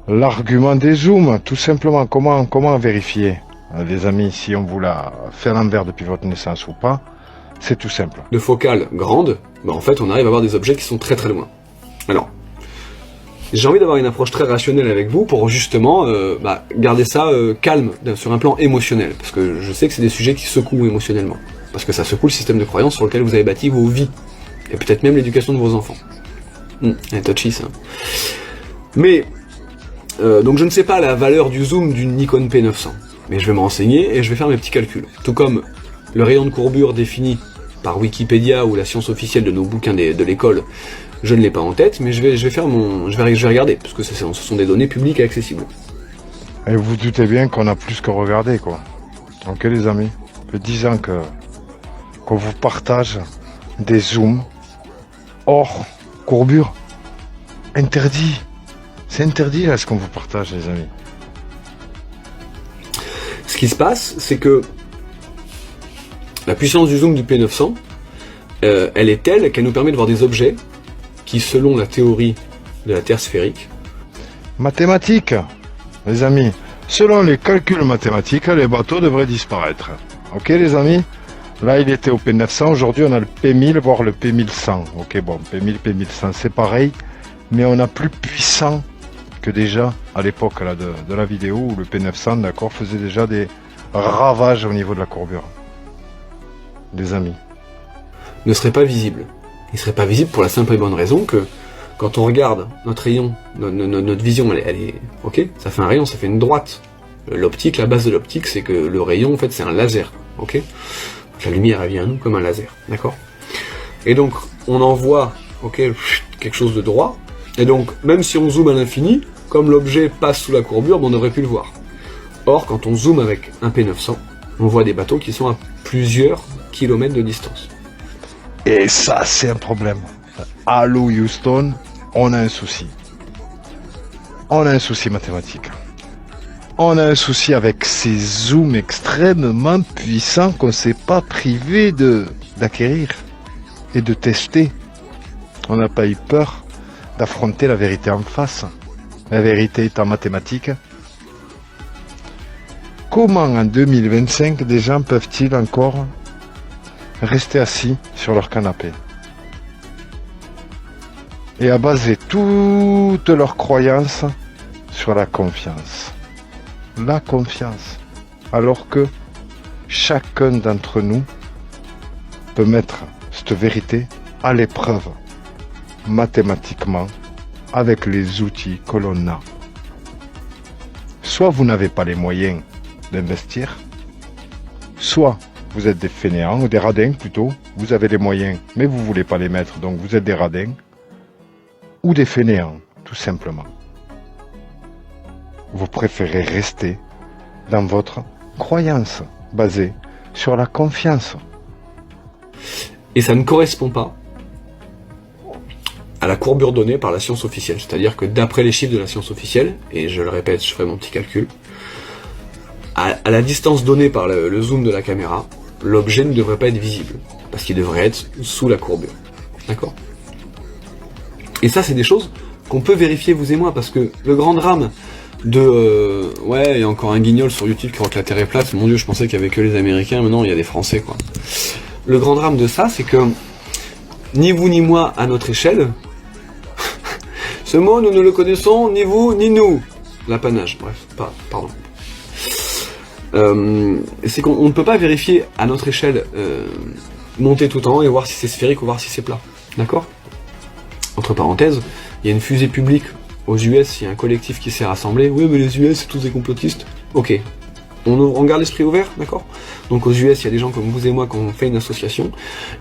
L'argument des zooms, tout simplement, comment vérifier, les amis, si on vous l'a fait à l'envers depuis votre naissance ou pas, c'est tout simple. De focale grande, bah en fait on arrive à voir des objets qui sont très très loin. Alors, j'ai envie d'avoir une approche très rationnelle avec vous pour justement garder ça calme sur un plan émotionnel, parce que je sais que c'est des sujets qui secouent émotionnellement, parce que ça secoue le système de croyance sur lequel vous avez bâti vos vies, et peut-être même l'éducation de vos enfants. C'est touchy ça. Mais, donc je ne sais pas la valeur du zoom d'une Nikon P900, mais je vais me renseigner et je vais faire mes petits calculs. Tout comme le rayon de courbure défini par Wikipédia ou la science officielle de nos bouquins de l'école, je ne l'ai pas en tête, mais je vais regarder, parce que ce sont des données publiques et accessibles. Et vous vous doutez bien qu'on a plus que regardé, quoi. Ok les amis, ça fait 10 ans qu'on vous partage des zooms hors courbure. Interdit. C'est interdit là ce qu'on vous partage les amis. Ce qui se passe, c'est que la puissance du zoom du P900, elle est telle qu'elle nous permet de voir des objets qui, selon la théorie de la Terre sphérique... Mathématiques, les amis. Selon les calculs mathématiques, les bateaux devraient disparaître. Ok les amis? Là il était au P900, aujourd'hui on a le P1000, voire le P1100. Ok bon, P1000, P1100 c'est pareil, mais on a plus puissant que déjà à l'époque là de la vidéo où le P900 d'accord faisait déjà des ravages au niveau de la courbure. Les amis. Ne serait pas visible. Il serait pas visible pour la simple et bonne raison que quand on regarde notre rayon, notre vision, elle est... Ok, ça fait un rayon, ça fait une droite. L'optique, la base de l'optique, c'est que le rayon, en fait, c'est un laser. Ok, donc la lumière, elle vient à nous comme un laser. D'accord. Et donc, on envoie, ok, quelque chose de droit. Et donc, même si on zoome à l'infini, comme l'objet passe sous la courbure, on aurait pu le voir. Or, quand on zoome avec un P900, on voit des bateaux qui sont à plusieurs kilomètres de distance. Et ça, c'est un problème. Allô Houston, on a un souci. On a un souci mathématique. On a un souci avec ces zooms extrêmement puissants qu'on ne s'est pas privé d'acquérir et de tester. On n'a pas eu peur d'affronter la vérité en face. La vérité est en mathématiques. Comment en 2025 des gens peuvent-ils encore rester assis sur leur canapé et à baser toutes leurs croyances sur la confiance. La confiance. Alors que chacun d'entre nous peut mettre cette vérité à l'épreuve mathématiquement avec les outils que l'on a. Soit vous n'avez pas les moyens d'investir, soit vous êtes des fainéants, ou des radins plutôt, vous avez les moyens, mais vous ne voulez pas les mettre, donc vous êtes des radins, ou des fainéants, tout simplement. Vous préférez rester dans votre croyance, basée sur la confiance. Et ça ne correspond pas à la courbure donnée par la science officielle. C'est-à-dire que d'après les chiffres de la science officielle, et je le répète, je ferai mon petit calcul, à la distance donnée par le zoom de la caméra, l'objet ne devrait pas être visible, parce qu'il devrait être sous la courbure. D'accord? Et ça, c'est des choses qu'on peut vérifier, vous et moi, parce que le grand drame de... ouais, il y a encore un guignol sur YouTube qui croit que la Terre est plate, mon Dieu, je pensais qu'il y avait que les Américains, mais non, il y a des Français, quoi. Le grand drame de ça, c'est que, ni vous ni moi, à notre échelle, ce mot, nous ne le connaissons, ni vous, ni nous. L'apanage, bref, pardon. C'est qu'on ne peut pas vérifier à notre échelle monter tout en haut et voir si c'est sphérique ou voir si c'est plat. D'accord? Entre parenthèses, il y a une fusée publique aux US, il y a un collectif qui s'est rassemblé. Oui, mais les US, c'est tous des complotistes. Ok. On garde l'esprit ouvert, d'accord? Donc aux US, il y a des gens comme vous et moi qui ont fait une association,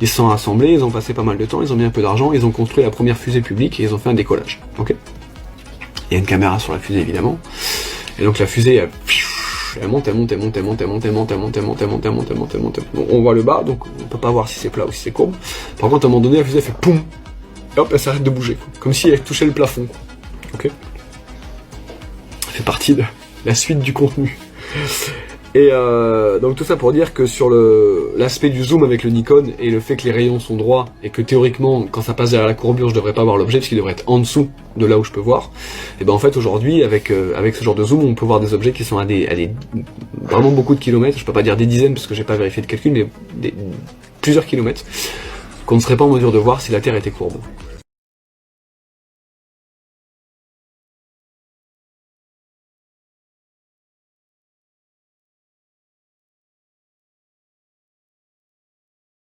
ils se sont rassemblés, ils ont passé pas mal de temps, ils ont mis un peu d'argent, ils ont construit la première fusée publique et ils ont fait un décollage. Ok? Il y a une caméra sur la fusée évidemment. Et donc la fusée, elle monte. On voit le bas, donc on peut pas voir si c'est plat ou si c'est courbe. Par contre, à un moment donné, la fusée fait poum, et hop, elle s'arrête de bouger, quoi. Comme si elle touchait le plafond. Ok? Ça fait partie de la suite du contenu. Et donc tout ça pour dire que sur l'aspect du zoom avec le Nikon et le fait que les rayons sont droits et que théoriquement quand ça passe derrière la courbure je devrais pas voir l'objet puisqu'il devrait être en dessous de là où je peux voir, et ben en fait aujourd'hui avec ce genre de zoom on peut voir des objets qui sont à des vraiment beaucoup de kilomètres, je peux pas dire des dizaines parce que j'ai pas vérifié de calcul, mais plusieurs kilomètres qu'on ne serait pas en mesure de voir si la Terre était courbe.